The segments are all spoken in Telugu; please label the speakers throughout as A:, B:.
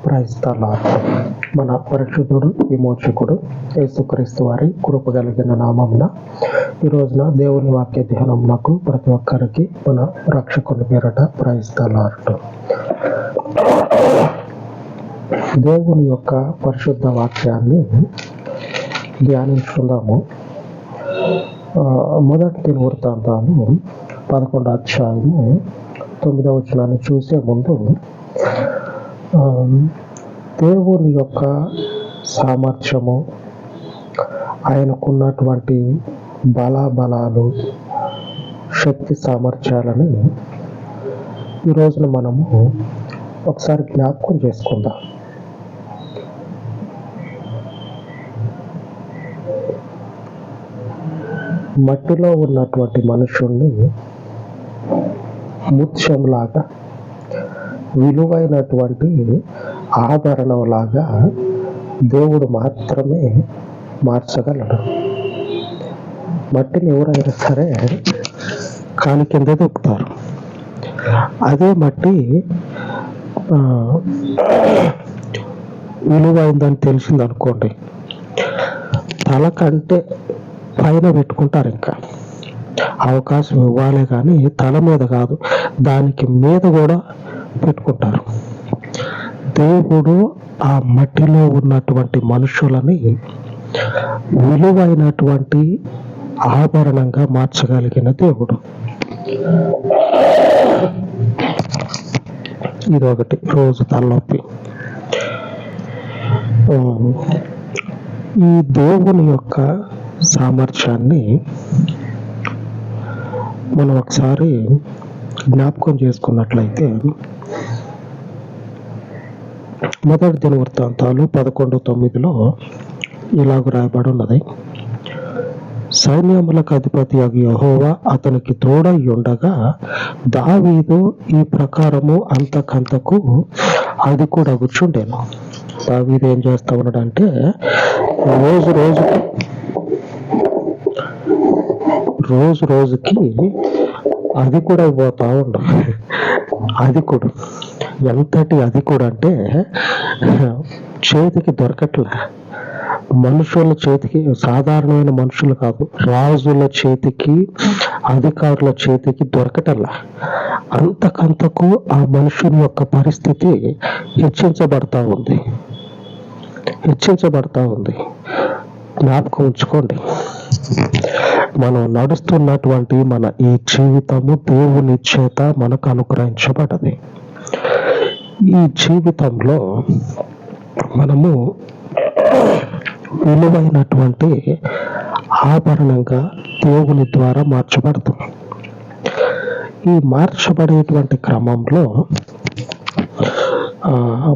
A: Praise the lord. మన పరిశుద్ధుడు విమోచకుడు యేసుక్రీస్తు వారి కృప కలిగిన నామమున ఈ రోజున దేవుని వాక్య ధ్యానమునకు ప్రతి ఒక్కరికి మన రక్షకుని పేరట ప్రైజ్ ద లార్డ్. దేవుని యొక్క పరిశుద్ధ వాక్యాన్ని ధ్యానించుకుందాము. మొదటి దినవృత్తాంతాలు 11వ అధ్యాయము 9వ వచనాన్ని చూసే ముందు దేవుని యొక్క సామర్థ్యము, ఆయనకున్నటువంటి బలాలు, శక్తి సామర్థ్యాలని ఈ రోజున మనము ఒకసారి జ్ఞాపకం చేసుకుందాం. మట్టిలో ఉన్నటువంటి మనుషుల్ని ముత్యంలాగా, విలువైనటువంటి ఆభరణంలాగా దేవుడు మాత్రమే మార్చగలడు. మట్టిని ఎవరైనా సరే కాలి కింద దొక్కుతారు. అదే మట్టి విలువైందని తెలిసింది అనుకోండి, తల కంటే పైన పెట్టుకుంటారు. ఇంకా అవకాశం ఇవ్వాలి కానీ తల మీద కాదు, దానికి మీద కూడా పెట్టుకుంటారు. దేవుడు ఆ మట్టిలో ఉన్నటువంటి మనుషులని విలువైనటువంటి ఆభరణంగా మార్చగలిగిన దేవుడు. ఇదొకటి రోజు తలనొప్పి. ఈ దేవుని యొక్క సామర్థ్యాన్ని మనం ఒకసారి జ్ఞాపకం చేసుకున్నట్లయితే మొదటి దినవృత్తాంతాలు 11:9 ఇలాగ రాయబడి ఉన్నది. సైన్యములకు అధిపతి యెహోవా అతనికి తోడై ఉండగా దావీదు ఈ ప్రకారము అంతకంతకు అది కూడా కూర్చుండేను. దావీదు ఏం చేస్తా ఉన్నాడంటే రోజుకి అది కూడా పోతా ఉండు. అది కూడా ఎంతటి అది కూడా అంటే చేతికి దొరకట్లే. మనుషుల చేతికి, సాధారణమైన మనుషులు కాదు, రాజుల చేతికి, అధికారుల చేతికి దొరకటల్లా. అంతకంతకు ఆ మనుషుని యొక్క పరిస్థితి హెచ్చించబడతా ఉంది. జ్ఞాపకం ఉంచుకోండి, మనం నడుస్తున్నటువంటి మన ఈ జీవితము దేవుని చేత మనకు అనుగ్రహించబడది. ఈ జీవితంలో మనము విలువైనటువంటి ఆభరణంగా దేవుని ద్వారా మార్చబడతాం. ఈ మార్చబడేటువంటి క్రమంలో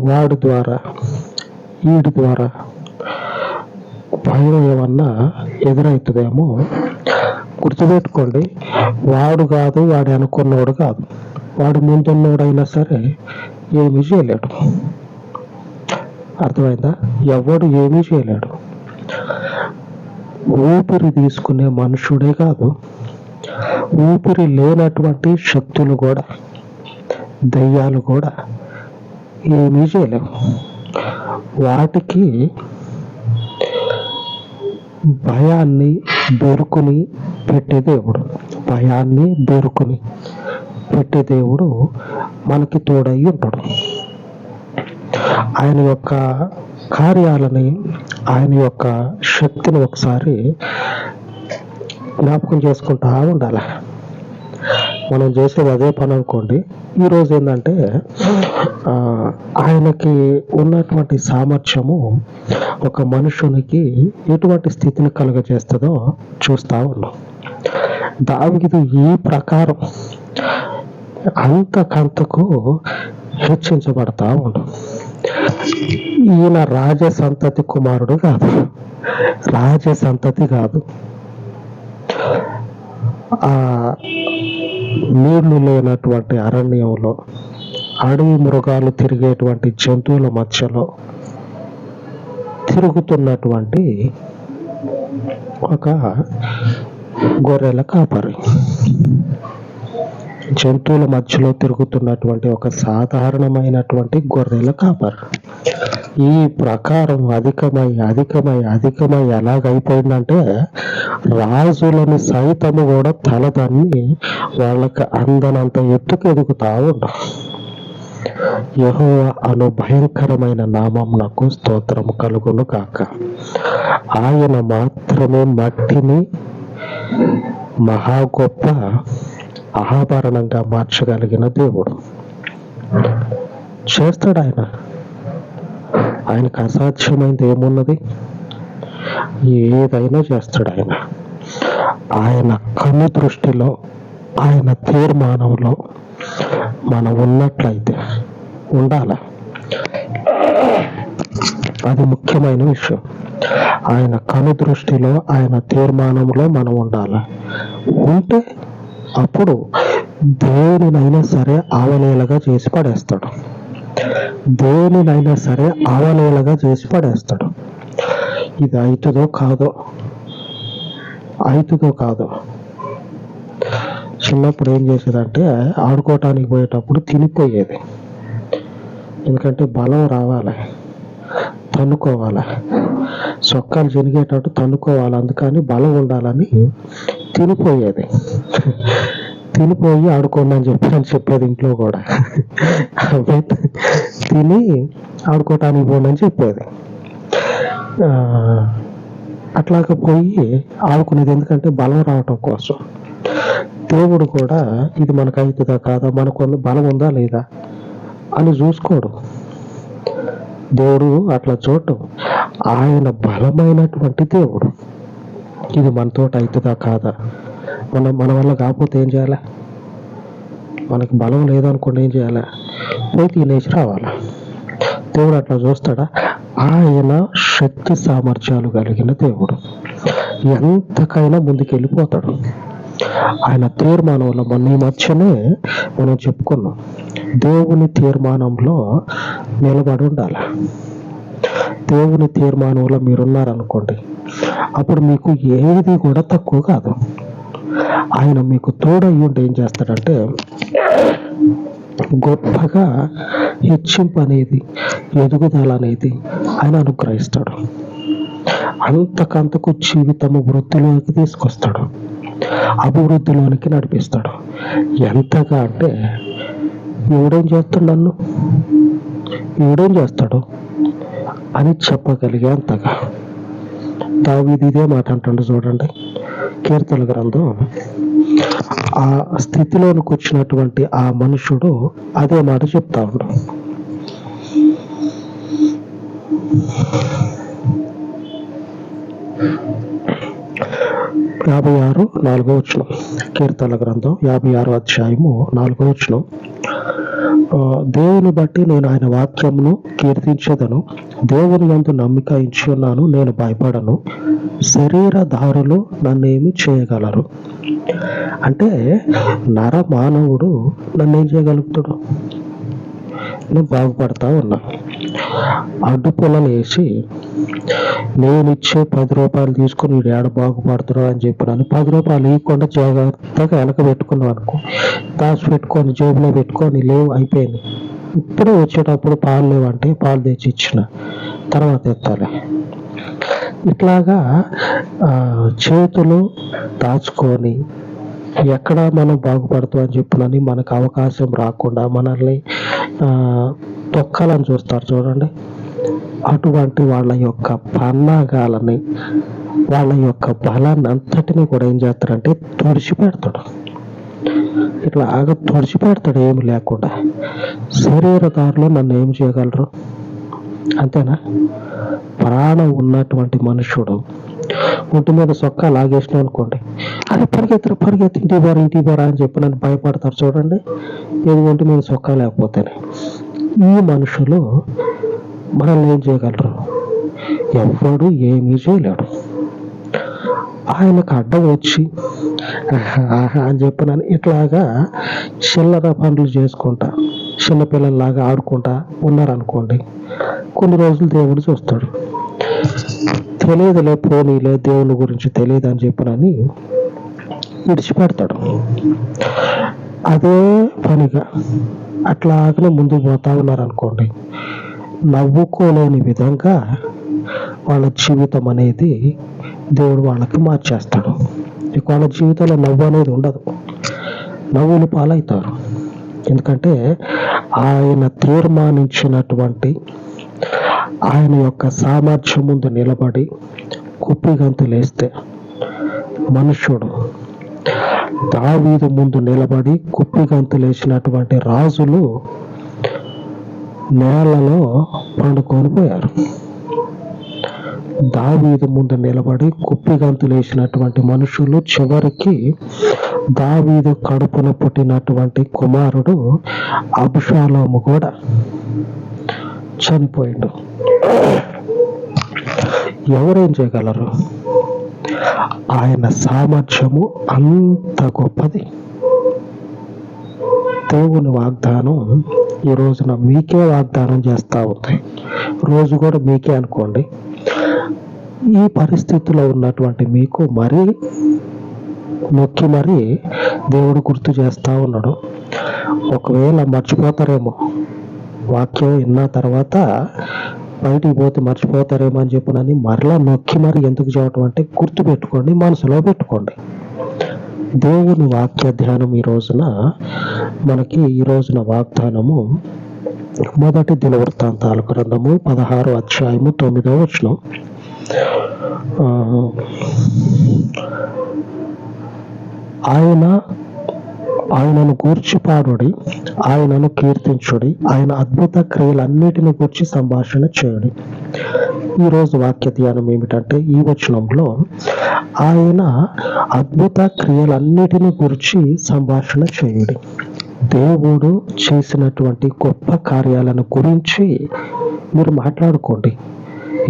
A: వాడి ద్వారా, వీడి ద్వారా భయం ఏమన్నా ఎదురవుతుందేమో గుర్తుపెట్టుకోండి. వాడు కాదు, వాడు అనుకున్నవాడు కాదు, వాడు ముందున్నోడైనా సరే ఏమీ చేయలేడు. అర్థమైందా? ఎవడు ఏమీ చేయలేడు. ఊపిరి తీసుకునే మనుషుడే కాదు, ఊపిరి లేనటువంటి శక్తులు కూడా, దయ్యాలు కూడా ఏమీ చేయలేవు. వాటికి భయాన్ని బెరుకుని పెట్టే దేవుడు మనకి తోడై ఉంటాడు. ఆయన యొక్క కార్యాలని, ఆయన యొక్క శక్తిని ఒకసారి జ్ఞాపకం చేసుకుంటా ఉండాలి. మనం చేసేది అదే పని అనుకోండి. ఈరోజు ఏంటంటే ఆయనకి ఉన్నటువంటి సామర్థ్యము ఒక మనుషునికి ఎటువంటి స్థితిని కలుగజేస్తుందో చూస్తా ఉన్నాం. దావీదు ఈ ప్రకారం అంతకంతకు హెచ్చించబడతా ఉండు. ఈయన రాజసంతతి కుమారుడు కాదు, రాజసంతతి కాదు. ఆ నీళ్లు లేనటువంటి అరణ్యంలో, అడవి మృగాలు తిరిగేటువంటి జంతువుల మధ్యలో తిరుగుతున్నటువంటి ఒక గొర్రెల కాపరి. జంతువుల మధ్యలో తిరుగుతున్నటువంటి ఒక సాధారణమైనటువంటి గొర్రెల కాపరి. ఈ ప్రకారం అధికమై ఎలాగైపోయిందంటే రాజులను సైతము కూడా తలదన్ని వాళ్ళకి అందనంత ఎత్తుకు ఎదుగుతా ఉంటాం. యెహోవా అను భయంకరమైన నామమునకు స్తోత్రము కలుగును కాక. ఆయన మాత్రమే మట్టిని మహా గొప్ప ఆభరణంగా మార్చగలిగిన దేవుడు. చేస్తాడు ఆయనకు అసాధ్యమైనది ఏమున్నది? ఏదైనా చేస్తాడు ఆయన కన్ను దృష్టిలో, ఆయన తీర్మానంలో మనం ఉన్నట్లయితే ఉండాల. అది ముఖ్యమైన విషయం. ఆయన కను దృష్టిలో, ఆయన తీర్మానంలో మనం ఉండాలి. ఉంటే అప్పుడు దేనినైనా సరే అవలీలగా చేసి పడేస్తాడు. ఇది అవుతుందో కాదో. చిన్నప్పుడు ఏం చేసేదంటే ఆడుకోవటానికి పోయేటప్పుడు తినిపోయేది. ఎందుకంటే బలం రావాలి, తన్నుకోవాలి, సొక్కాలు జరిగేటట్టు తన్నుకోవాలి. అందుకని బలం ఉండాలని తినిపోయేది. తినిపోయి ఆడుకోండి అని చెప్పేది ఇంట్లో కూడా. తిని ఆడుకోవటానికి పోండి అని చెప్పేది. అట్లాగ పోయి ఆడుకునేది. ఎందుకంటే బలం రావటం కోసం. దేవుడు కూడా ఇది మనకు అవుతుందా కాదా, మనకు బలం ఉందా లేదా అని చూసుకోడు. దేవుడు అట్లా చూడటం. ఆయన బలమైనటువంటి దేవుడు. ఇది మనతో అవుతుందా కాదా, మన వల్ల కాకపోతే ఏం చేయాలి? మనకి బలం లేదనుకోండి, ఏం చేయాలి? పోయి తినేసి రావాలి. దేవుడు అట్లా చూస్తాడా? ఆయన శక్తి సామర్థ్యాలు కలిగిన దేవుడు. ఎంతకైనా ముందుకెళ్ళిపోతాడు. ఆయన తీర్మానంలో మొన్న ఈ మధ్యనే మనం చెప్పుకున్నాం. దేవుని తీర్మానంలో నిలబడి ఉండాలి. దేవుని తీర్మానంలో మీరున్నారనుకోండి, అప్పుడు మీకు ఏది కూడా తక్కువ కాదు. ఆయన మీకు తోడయ్యి ఉంటే ఏం చేస్తాడంటే గొప్పగా హెచ్చింపు అనేది, ఎదుగుదల అనేది ఆయన అనుగ్రహిస్తాడు. అంతకంతకు జీవితము వృద్ధిలోకి తీసుకొస్తాడు, అభివృద్ధిలోనికి నడిపిస్తాడు. ఎంతగా అంటే ఎవడేం చేస్తాడు అని చెప్పగలిగే అంతగా. దావీదు ఇదే మాట అంటాడు చూడండి, కీర్తన గ్రంథం. ఆ స్థితిలోనికి వచ్చినటువంటి ఆ మనుషుడు అదే మాట చెప్తా ఉన్నాడు. 56:4 కీర్తన గ్రంథం 56 అధ్యాయము 4 దేవుని బట్టి నేను ఆయన వాక్యమును కీర్తించెదను. దేవుని యందు నమ్మిక ఇచ్చి ఉన్నాను, నేను భయపడను. శరీరధారులు నన్నేమి చేయగలరు? అంటే నరమానవుడు నన్నేం చేయగలుగుతాడు? నేను బాగుపడతా ఉన్నా. అడ్డుపుల్లలు వేసి నేనిచ్చే 10 రూపాయలు తీసుకుని వీడు ఏడ బాగుపడుతున్నావు అని చెప్పినాను. 10 రూపాయలు ఇవ్వకుండా జాగ్రత్తగా వెనక పెట్టుకున్నావు అనుకో, దాచి పెట్టుకొని జేబులో పెట్టుకొని లేవు, అయిపోయింది. ఇప్పుడే వచ్చేటప్పుడు పాలు లేవంటే పాలు తెచ్చి ఇచ్చిన తర్వాత ఎత్తాలి. ఇట్లాగా చేతులు దాచుకొని ఎక్కడ మనం బాగుపడతాం అని చెప్పినని మనకు అవకాశం రాకుండా మనల్ని తొక్కాలని చూస్తారు చూడండి. అటువంటి వాళ్ళ యొక్క పన్నాగాలని, వాళ్ళ యొక్క బలాన్ని అంతటిని కూడా ఏం చేస్తారంటే తుడిచిపెడతాడు. ఇట్లా తుడిచిపెడతాడు ఏమి లేకుండా. శరీరదారులు నన్ను ఏం చేయగలరు? అంతేనా? ప్రాణం ఉన్నటువంటి మనుషుడు ఒంటి మీద సొక్కా లాగేసిన అనుకోండి, అది పరిగెత్తి ఇంటి బరా అని చెప్పి నన్ను భయపడతారు చూడండి. ఏది ఒంటి మీద సొక్కా లేకపోతేనే. ఈ మనుషులు మనల్ని ఏం చేయగలరు? ఎవ్వడు ఏమీ చేయలేడు. ఆయనకు అడ్డం వచ్చి అని చెప్పినాను ఇట్లాగా చిల్లర పనులు చేసుకుంటా, చిన్నపిల్లల్లాగా ఆడుకుంటా ఉన్నారనుకోండి, కొన్ని రోజులు దేవుడు చూస్తాడు. తెలియదులే, పోనీలే, దేవుని గురించి తెలియదు అని చెప్పినని విడిచిపెడతాడు. అదే పనిగా అట్లాగనే ముందుకు పోతా ఉన్నారనుకోండి, నవ్వుకోలేని విధంగా వాళ్ళ జీవితం అనేది దేవుడు వాళ్ళకి మార్చేస్తాడు. ఇక వాళ్ళ జీవితంలో నవ్వు అనేది ఉండదు, నవ్వులు పాలవుతారు. ఎందుకంటే ఆయన తీర్మానించినటువంటి ఆయన యొక్క సామర్థ్యం ముందు నిలబడి కుప్పిగంతులేస్తే మనుష్యుడు దావీదు ముందు నిలబడి కుప్పిగంతులేసినటువంటి రాజులు నేలలో పండుకొని పోయారు. దావీదు ముందు నిలబడి కుప్పిగంతులేసినటువంటి మనుషులు చివరికి దావీదు కడుపున పుట్టినటువంటి కుమారుడు అబ్షాలోము కూడా చనిపోయిండు. ఎవరేం చేయగలరు? ఆయన సామర్థ్యము అంత గొప్పది. దేవుని వాగ్దానం ఈ రోజున మీకే వాగ్దానం చేస్తూ ఉంది. రోజు కూడా మీకే అనుకోండి. ఈ పరిస్థితిలో ఉన్నటువంటి మీకు మరీ నొక్కి మరీ దేవుడు గుర్తు చేస్తూ ఉన్నాడు. ఒకవేళ మర్చిపోతారేమో, వాక్యం విన్న తర్వాత బయటికి పోతే మర్చిపోతారేమో అని చెప్పినని మరలా నొక్కి మరి ఎందుకు చేయటం అంటే గుర్తు పెట్టుకోండి, మనసులో పెట్టుకోండి. దేవుని వాక్య ధ్యానం ఈ రోజున మనకి ఈ రోజున వాగ్దానము మొదటి దినవృత్తాంతాల గ్రంథము 16వ అధ్యాయము 9వ వచనం. ఆయనను గూర్చి పాడుడి, ఆయనను కీర్తించుడి, ఆయన అద్భుత క్రియలన్నిటిని గూర్చి సంభాషణ చేయుడి. ఈరోజు వాక్య ధ్యానం ఏమిటంటే ఈ వచనంలో ఆయన అద్భుత క్రియలన్నిటిని గురించి సంభాషణ చేయుడి. దేవుడు చేసినటువంటి గొప్ప కార్యాలను గురించి మీరు మాట్లాడుకోండి.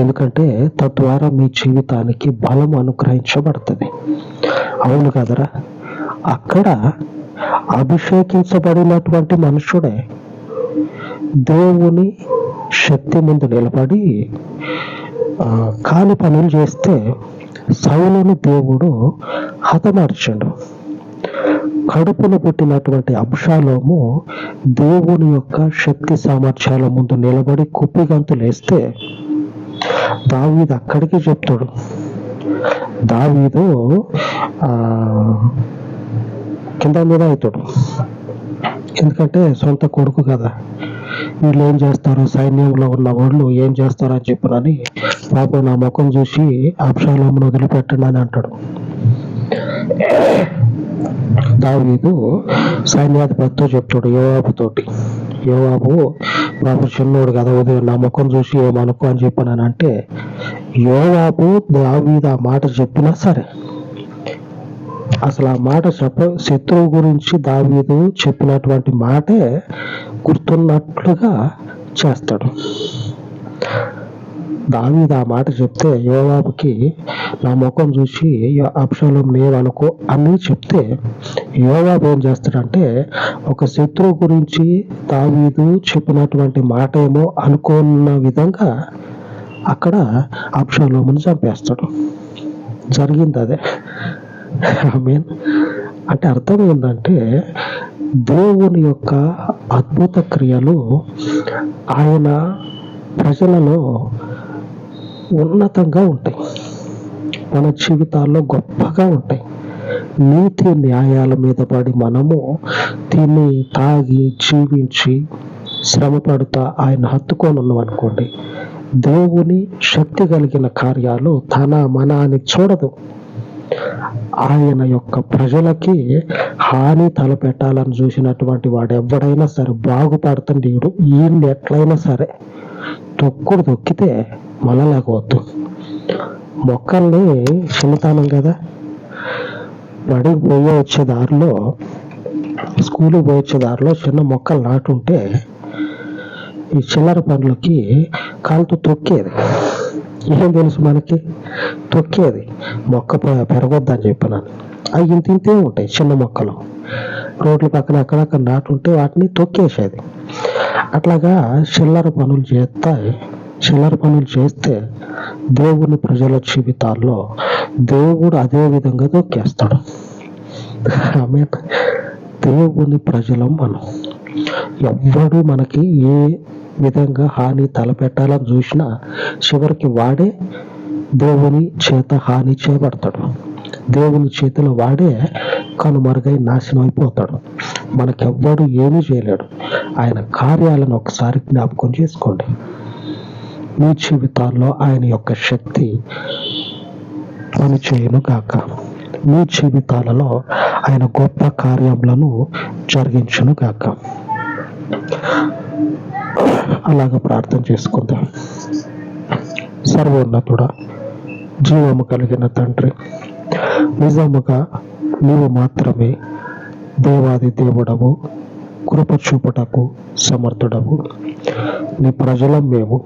A: ఎందుకంటే తద్వారా మీ జీవితానికి బలం అనుగ్రహించబడుతుంది. అవును కదరా? అక్కడ అభిషేకించబడినటువంటి మనుషుడే దేవుని శక్తి ముందు నిలబడి కాని పనులు చేస్తే సౌలుని దేవుడు హతమార్చాడు. కడుపును పుట్టినటువంటి అబ్షాలోము దేవుని యొక్క శక్తి సామర్థ్యాల ముందు నిలబడి కుప్పిగంతులేస్తే దావీదు అక్కడికి చెప్తాడు. దావీదు కింద మీద అవుతాడు. ఎందుకంటే సొంత కొడుకు కదా, వీళ్ళు ఏం చేస్తారు, సైన్యంలో ఉన్న వాళ్ళు ఏం చేస్తారు అని చెప్పినని పాపం నా ముఖం చూసి అబ్షాలోమును వదిలిపెట్టండి అని అంటాడు. దావీదు సైన్యాధిపతితో చెప్తాడు, యోవాబుతోటి, యోవాబు బాబు చిన్నోడు కదా, ఉదయం నా ముఖం చూసి ఏమనుకో అని చెప్పానంటే యోవాబు దావీదు ఆ మాట చెప్పినా సరే అసలు ఆ మాట శత్రువు గురించి దావీదు చెప్పినటువంటి మాటే గుర్తున్నట్లుగా చేస్తాడు. దావీదు ఆ మాట చెప్తే యోవాబుకి నా ముఖం చూసి అబ్షాలోము నేమనుకో అని చెప్తే యోవాబు ఏం చేస్తాడంటే ఒక శత్రువు గురించి దావీదు చెప్పినటువంటి మాట ఏమో అనుకున్న విధంగా అక్కడ అబ్షాలోమును చంపేస్తాడు. జరిగింది అదే. ఆమేన్. అంటే అర్థం ఏంటంటే దేవుని యొక్క అద్భుత క్రియలు ఆయన ప్రజలలో ఉన్నతంగా ఉంటాయి, మన జీవితాల్లో గొప్పగా ఉంటాయి. నీతి న్యాయాల మీద పడి మనము తిని తాగి జీవించి శ్రమ పడుతా ఆయన హత్తుకొని ఉన్నాం అనుకోండి, దేవుని శక్తి కలిగిన కార్యాలు తన మన అని చూడదు. ఆయన యొక్క ప్రజలకి హాని తలపెట్టాలని చూసినటువంటి వాడు ఎవడైనా సరే బాగుపడుతుంది. ఈయన్ని ఎట్లయినా సరే తొక్కితే మళ్ళలేకపోద్దు. మొక్కల్ని చిన్నతనం కదా, బడికి పోయే వచ్చే దారిలో, స్కూల్కి పోయి వచ్చే దారిలో చిన్న మొక్కలు నాటుంటే ఈ చిల్లర పనులకి కాలుతో తొక్కేది. ఏం తెలుసు మనకి, తొక్కేది. మొక్క పెరగొద్దని చెప్పినాను. అవి ఇంతే ఉంటాయి చిన్న మొక్కలు, రోడ్ల పక్కన అక్కడక్కడ నాటుంటే వాటిని తొక్కేసేది. అట్లాగా చిల్లర పనులు చేస్తే దేవుని ప్రజల జీవితాల్లో దేవుడు అదే విధంగా తొక్కేస్తాడు. ఆమేన్. దేవుని ప్రజలం మనం. ఎవ్వడు మనకి ఏ విధంగా హాని తలపెట్టాలని చూసినా చివరికి వాడే దేవుని చేత హాని చేయబడతాడు. దేవుని చేతిలో వాడే కనుమరుగై నాశనం అయిపోతాడు. మనకెవ్వడు ఏమీ చేయలేడు. ఆయన కార్యాలను ఒకసారి జ్ఞాపకం చేసుకోండి. మీ జీవితాల్లో ఆయన యొక్క శక్తి పనిచేయును గాక. మీ జీవితాలలో ఆయన గొప్ప కార్యములను జరిగించును గాక. అలాగ ప్రార్థన చేసుకుందాం. సర్వోన్నతుడా, జీవము కలిగిన తండ్రి, నిజముగా నీవు మాత్రమే దేవాది దేవుడవు, కృప చూపుటకు సమర్థుడవు. నీ ప్రజలం మేము,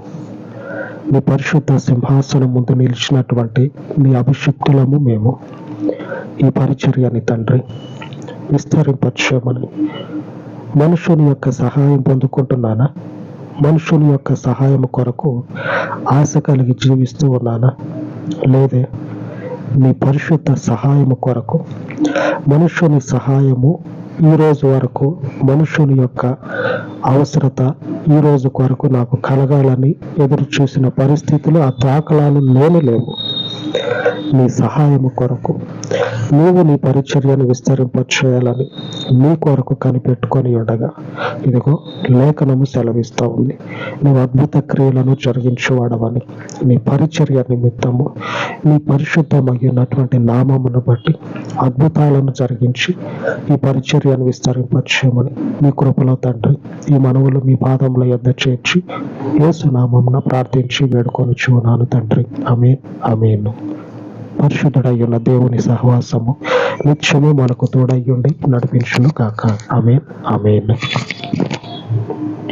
A: నీ పరిశుద్ధ సింహాసనం ముందు నిలిచినటువంటి నీ అభిషిక్తులము మేము. ఈ పరిచర్యని తండ్రి విస్తరింపచేయమని, మనుషుని యొక్క సహాయం పొందుకుంటున్నానా? మనుషుని యొక్క సహాయం కొరకు ఆశ కలిగి జీవిస్తూ ఉన్నానా? లేదే నీ పరిశుద్ధ సహాయము కొరకు, మనుషుని సహాయము ఈ రోజు వరకు, మనుషుని యొక్క అవసరత ఈ రోజు కొరకు నాకు కలగాలని ఎదురు చూసిన పరిస్థితులు, ఆ దాఖలాలు లేవు. నీ సహాయము కొరకు నీవు నీ పరిచర్యను విస్తరింపచేయాలని నీ కొరకు కనిపెట్టుకొని ఉండగా, ఇదిగో లేఖనము సెలవిస్తూ ఉంది. నీవు అద్భుత క్రియలను జరిగించేవాడవని, నీ పరిచర్య నిమిత్తము నీ పరిశుద్ధమైనటువంటి నామమును బట్టి అద్భుతాలను జరిగించి ఈ పరిచర్యను విస్తరింపచేయమని నీ కృపలో తండ్రి ఈ మనవులు మీ పాదముల యొద్ద చేర్చి యేసు నామమున ప్రార్థించి వేడుకొనుచున్నాను తండ్రి. ఆమేన్, ఆమేన్. పరిశుద్ధుడయ్యున్న దేవుని సహవాసము నిత్యము మనకు తోడయ్యుండి నడిపించును కాక. ఆమేన్, ఆమేన్.